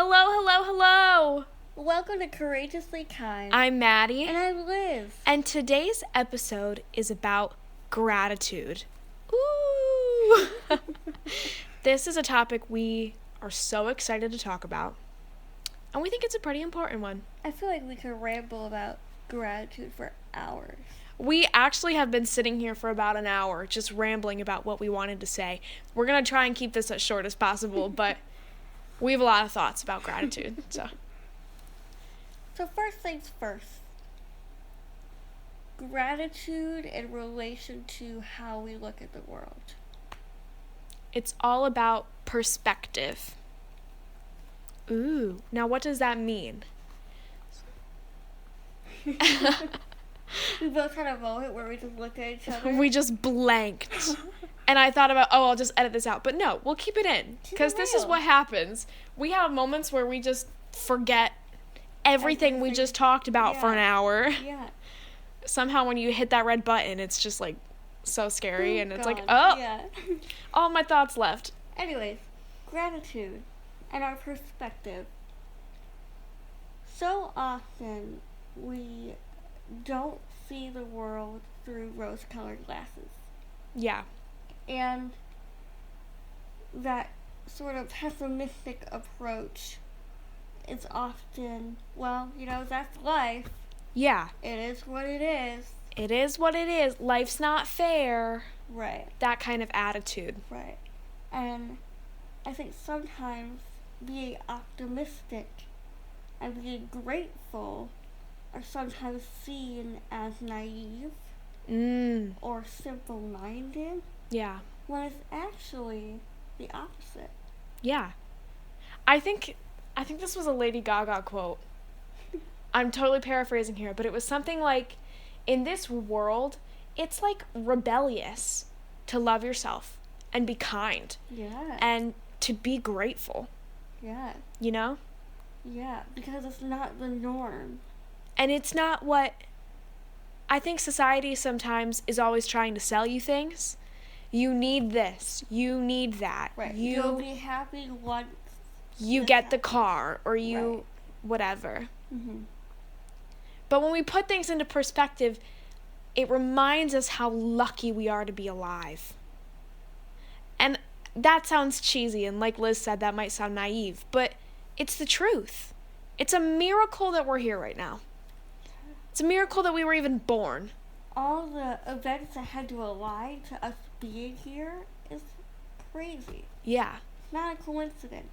Hello, hello, hello! Welcome to Courageously Kind. I'm Maddie. And I'm Liz. And today's episode is about gratitude. Ooh! This is a topic we are so excited to talk about. And we think it's a pretty important one. I feel like we could ramble about gratitude for hours. We actually have been sitting here for about an hour just rambling about what we wanted to say. We're going to try and keep this as short as possible, but we have a lot of thoughts about gratitude. So first things first. Gratitude in relation to how we look at the world. It's all about perspective. Ooh, now what does that mean? We both had a moment where we just looked at each other. We just blanked. And I thought about, I'll just edit this out. But no, we'll keep it in. Because this is what happens. We have moments where we just forget everything we just talked about for an hour. Yeah. Somehow when you hit that red button, it's just like so scary. And it's God. like, Yeah. all my thoughts left. Anyways, gratitude and our perspective. So often we don't see the world through rose-colored glasses. Yeah. And that sort of pessimistic approach is often, well, that's life. Yeah. It is what it is. It is what it is. Life's not fair. Right. That kind of attitude. Right. And I think sometimes being optimistic and being grateful are sometimes seen as naive or simple-minded. Yeah. When it's actually the opposite. Yeah. I think this was a Lady Gaga quote. I'm totally paraphrasing here, but it was something like, in this world, it's like rebellious to love yourself and be kind. Yeah. And to be grateful. Yeah. You know? Yeah, because it's not the norm. And it's not what I think society sometimes is always trying to sell you things. You need this. You need that. Right. You'll be happy once you get the car or you whatever. Mm-hmm. But when we put things into perspective, it reminds us how lucky we are to be alive. And that sounds cheesy, and like Liz said, that might sound naive, but it's the truth. It's a miracle that we're here right now. It's a miracle that we were even born. All the events that had to align to us being here is crazy. Yeah. It's not a coincidence.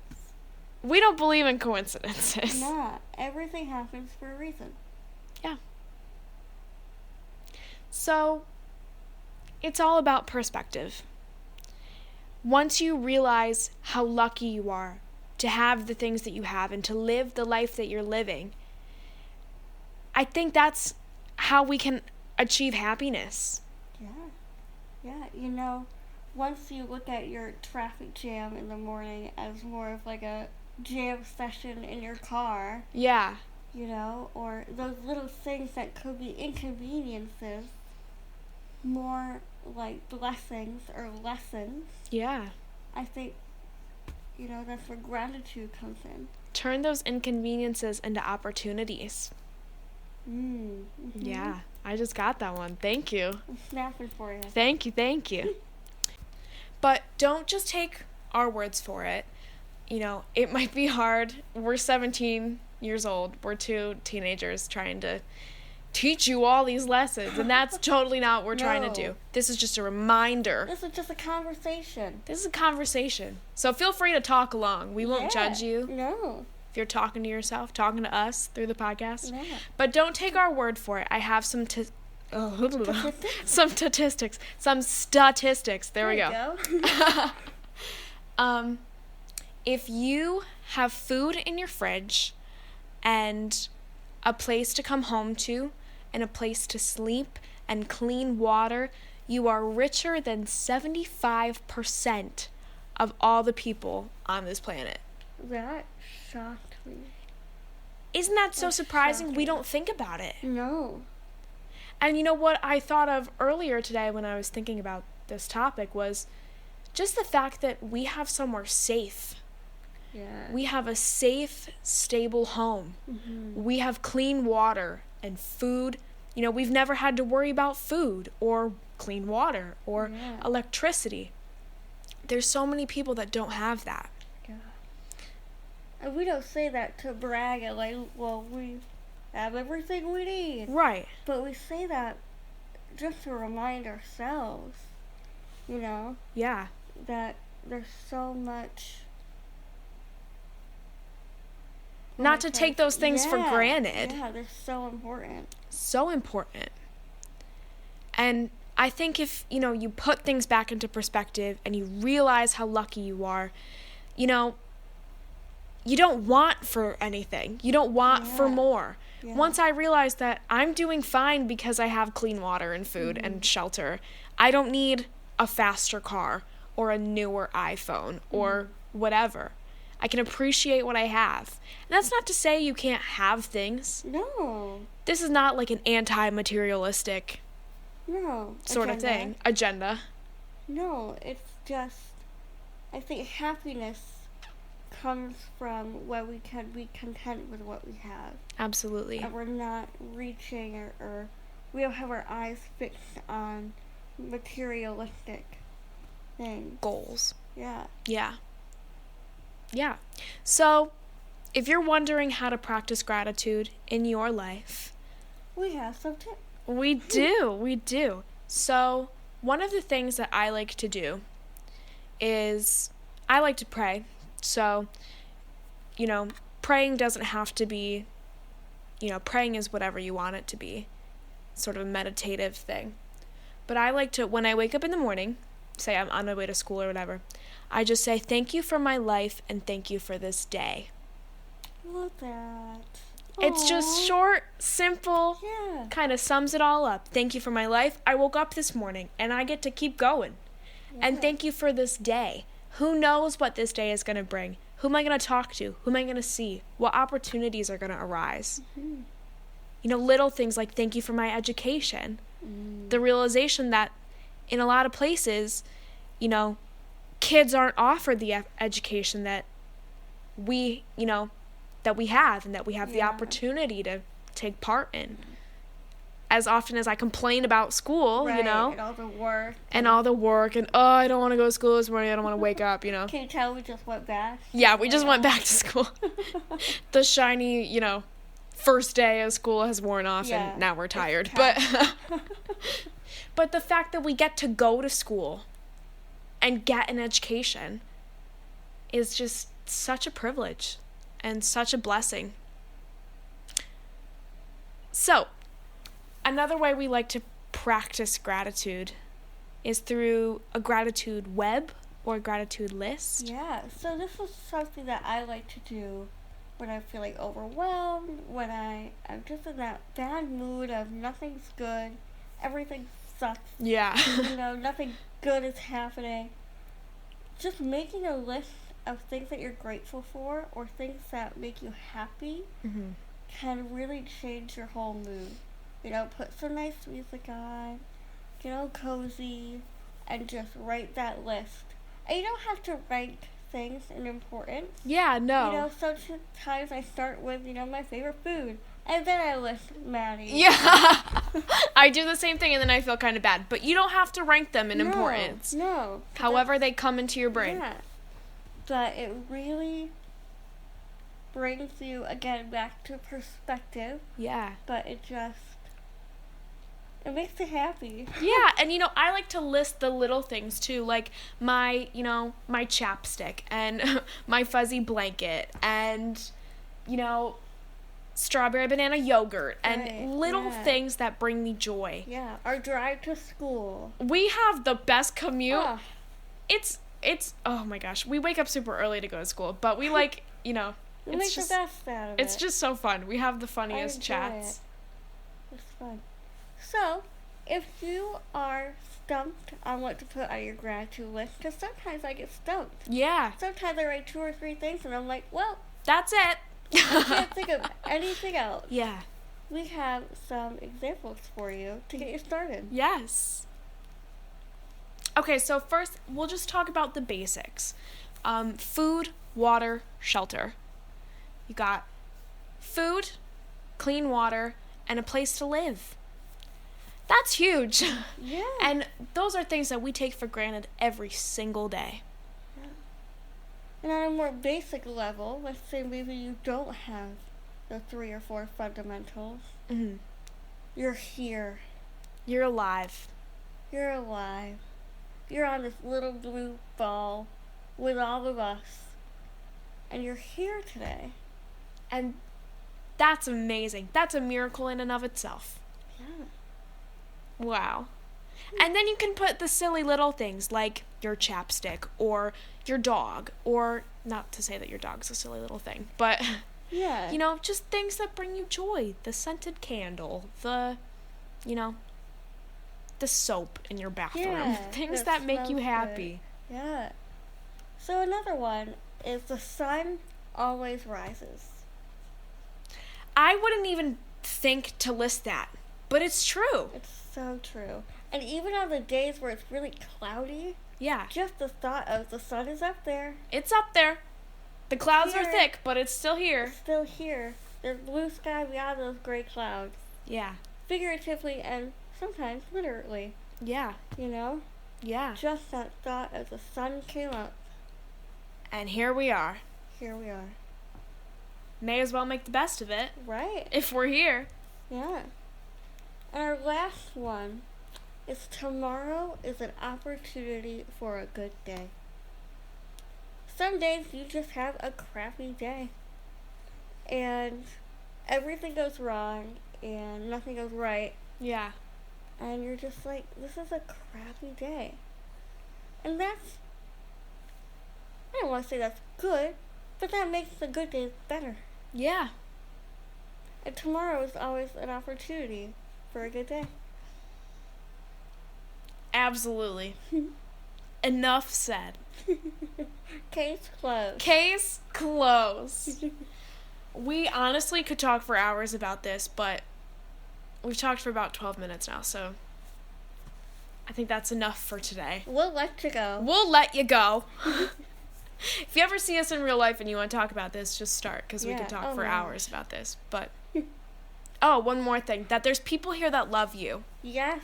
We don't believe in coincidences. Nah, everything happens for a reason. Yeah. So, it's all about perspective. Once you realize how lucky you are to have the things that you have and to live the life that you're living, I think that's how we can achieve happiness. Yeah. Once you look at your traffic jam in the morning as more of like a jam session in your car. Yeah. Or those little things that could be inconveniences, more like blessings or lessons. Yeah. I think, that's where gratitude comes in. Turn those inconveniences into opportunities. Mm-hmm. Yeah, I just got that one. Thank you. I'm snapping for you. Thank you. But don't just take our words for it. It might be hard. We're 17 years old. We're two teenagers trying to teach you all these lessons, and that's totally not what we're trying to do. This is just a reminder. This is just a conversation. So feel free to talk along. We won't judge you. No. If you're talking to yourself, talking to us through the podcast. Yeah. But don't take our word for it. I have some statistics. There we go. If you have food in your fridge and a place to come home to and a place to sleep and clean water, you are richer than 75% of all the people on this planet. That shocked me. Isn't that so surprising? We don't think about it. No. And you know what I thought of earlier today when I was thinking about this topic was just the fact that we have somewhere safe. Yeah. We have a safe, stable home. Mm-hmm. We have clean water and food. We've never had to worry about food or clean water or electricity. There's so many people that don't have that. Yeah. And we don't say that to brag and like, well, we have everything we need. Right. But we say that just to remind ourselves, Yeah. that there's so much. Not to take those things for granted. Yeah, they're so important. So important. And I think if, you put things back into perspective and you realize how lucky you are, you don't want for anything. You don't want for more. Yeah. Once I realized that I'm doing fine because I have clean water and food and shelter, I don't need a faster car or a newer iPhone or whatever. I can appreciate what I have. And that's not to say you can't have things. No. This is not like an anti-materialistic sort of thing. Agenda. No, it's just, I think happiness comes from where we can be content with what we have. Absolutely. And we're not reaching or we don't have our eyes fixed on materialistic things. Goals. Yeah. Yeah. Yeah. So, if you're wondering how to practice gratitude in your life, we have some tips. We do. So, one of the things that I like to do is I like to pray. So, praying doesn't have to be, praying is whatever you want it to be, sort of a meditative thing. But I like to, when I wake up in the morning, say I'm on my way to school or whatever, I just say, thank you for my life and thank you for this day. Love that. It's just short, simple, kind of sums it all up. Thank you for my life. I woke up this morning and I get to keep going. Yeah. And thank you for this day. Who knows what this day is going to bring? Who am I going to talk to? Who am I going to see? What opportunities are going to arise? Mm-hmm. Little things like thank you for my education. The realization that in a lot of places, kids aren't offered the education that we have and that we have the opportunity to take part in. As often as I complain about school, and all the work. And I don't want to go to school this morning, I don't want to wake up, Can you tell we just went back? Yeah, we just went back to school. The shiny, first day of school has worn off and now we're tired. But the fact that we get to go to school and get an education is just such a privilege and such a blessing. So, another way we like to practice gratitude is through a gratitude web or a gratitude list. Yeah, so this is something that I like to do when I feel like overwhelmed, when I'm just in that bad mood of nothing's good, everything sucks. Yeah. Nothing good is happening. Just making a list of things that you're grateful for or things that make you happy can really change your whole mood. Put some nice music on, get all cozy, and just write that list. And you don't have to rank things in importance. Yeah, no. Sometimes I start with, my favorite food. And then I list Maddie. Yeah. I do the same thing and then I feel kind of bad. But you don't have to rank them in importance. No. However they come into your brain. Yeah. But it really brings you, again, back to perspective. Yeah. But it makes you happy. Yeah, and I like to list the little things too, like my chapstick and my fuzzy blanket and, strawberry banana yogurt and little things that bring me joy. Yeah, our drive to school. We have the best commute. It's oh my gosh, we wake up super early to go to school, but we like, we make the best out of it. It's just so fun. We have the funniest chats. It's fun. So, if you are stumped on what to put on your gratitude list, because sometimes I get stumped. Yeah. Sometimes I write 2 or 3 things and I'm like, well, that's it. I can't think of anything else. Yeah. We have some examples for you to get you started. Yes. Okay, so first we'll just talk about the basics. Food, water, shelter. You got food, clean water, and a place to live. That's huge. Yeah. And those are things that we take for granted every single day. And on a more basic level, let's say maybe you don't have the 3 or 4 fundamentals. Mm-hmm. You're here. You're alive. You're alive. You're on this little blue ball with all of us. And you're here today. And that's amazing. That's a miracle in and of itself. Yeah. Wow. And then you can put the silly little things like your chapstick or your dog, or not to say that your dog's a silly little thing, but Yeah. you know, just things that bring you joy. The scented candle, the soap in your bathroom. Yeah, Things that that make you smells happy. Yeah. So another one is the sun always rises. I wouldn't even think to list that, but it's true. It's so true. And even on the days where it's really cloudy, Yeah. just the thought of the sun is up there, It's up there. The clouds are Here. thick, but it's still here. it's still here. There's blue sky beyond those gray clouds. Yeah. Figuratively and sometimes literally, Yeah. you know? Yeah. Just that thought as the sun came up, And here we are. here we are. May as well make the best of it Right? if we're here. Yeah. And our last one is tomorrow is an opportunity for a good day. Some days you just have a crappy day. And everything goes wrong and nothing goes right. Yeah. And you're just like, this is a crappy day. And that's, I don't want to say that's good, but that makes the good days better. Yeah. And tomorrow is always an opportunity for a good day. Absolutely. Enough said. Case closed. Case closed. We honestly could talk for hours about this, but we've talked for about 12 minutes now, so I think that's enough for today. We'll let you go. We'll let you go. If you ever see us in real life and you want to talk about this, just start, because we Yeah. could talk Oh for my hours about this. But, oh, one more thing, that there's people here that love you. Yes.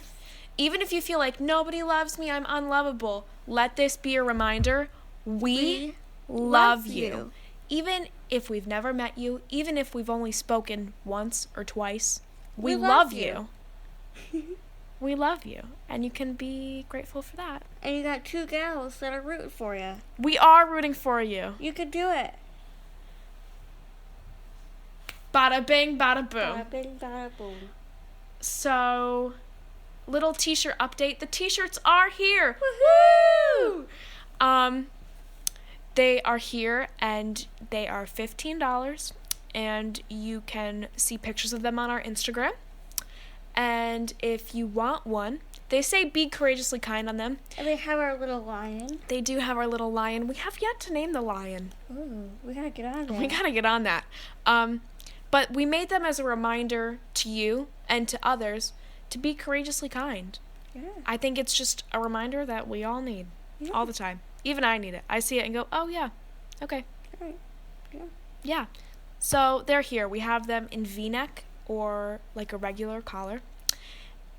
Even if you feel like nobody loves me, I'm unlovable, let this be a reminder, we love you. Even if we've never met you, even if we've only spoken once or twice, we love you. We love you, and you can be grateful for that. And you got 2 gals that are rooting for you. We are rooting for you. You could do it. Bada bing, bada boom. Bada bing, bada boom. So, little t-shirt update. The t-shirts are here. Woohoo! They are here, and they are $15, and you can see pictures of them on our Instagram. And if you want one, they say be courageously kind on them. And they have our little lion. They do have our little lion. We have yet to name the lion. Ooh, we gotta get on that. We gotta get on that. But we made them as a reminder to you and to others to be courageously kind. Yeah. I think it's just a reminder that we all need Yeah. all the time. Even I need it. I see it and go, oh yeah, okay. Right. Yeah. Yeah. So they're here. We have them in V-neck or like a regular collar.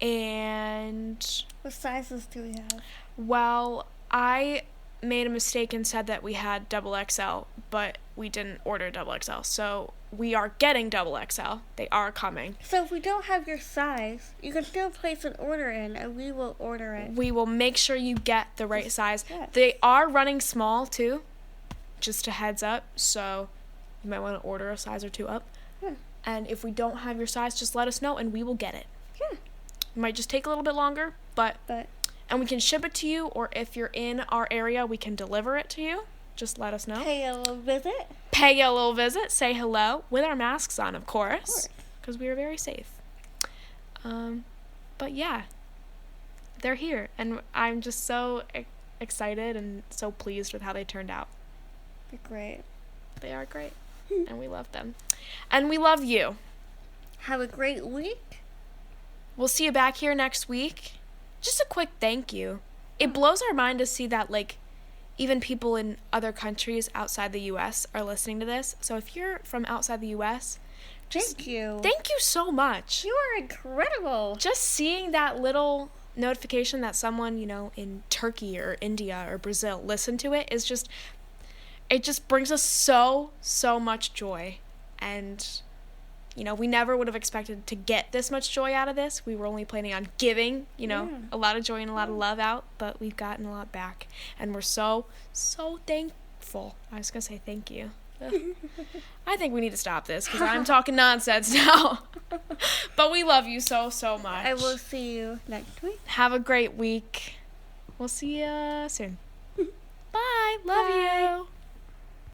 And, What sizes do we have? well, I made a mistake and said that we had double XL, but we didn't order double XL. So we are getting double XL. They are coming. So if we don't have your size, you can still place an order in and we will order it. We will make sure you get the right size. Yes. They are running small too, just a heads up. So you might want to order a size or 2 up. Yeah. And if we don't have your size, just let us know and we will get it. Yeah. It might just take a little bit longer, But and we can ship it to you, or if you're in our area, we can deliver it to you. Just let us know. pay a little visit. Pay a little visit, say hello, with our masks on, of course, because we are very safe. But yeah, they're here, and I'm just so excited and so pleased with how they turned out. They're great. They are great, and we love them. And we love you. Have a great week. We'll see you back here next week. Just a quick thank you. It blows our mind to see that, like, even people in other countries outside the U.S. are listening to this. So if you're from outside the U.S., Thank you. Thank you so much. You are incredible. Just seeing that little notification that someone, in Turkey or India or Brazil listened to it is just, it just brings us so much joy. And, we never would have expected to get this much joy out of this. We were only planning on giving, a lot of joy and a lot of love out, but we've gotten a lot back. And we're so thankful. I was going to say thank you. I think we need to stop this because I'm talking nonsense now. But we love you so much. I will see you next week. Have a great week. We'll see you soon. Bye. Love Bye. you.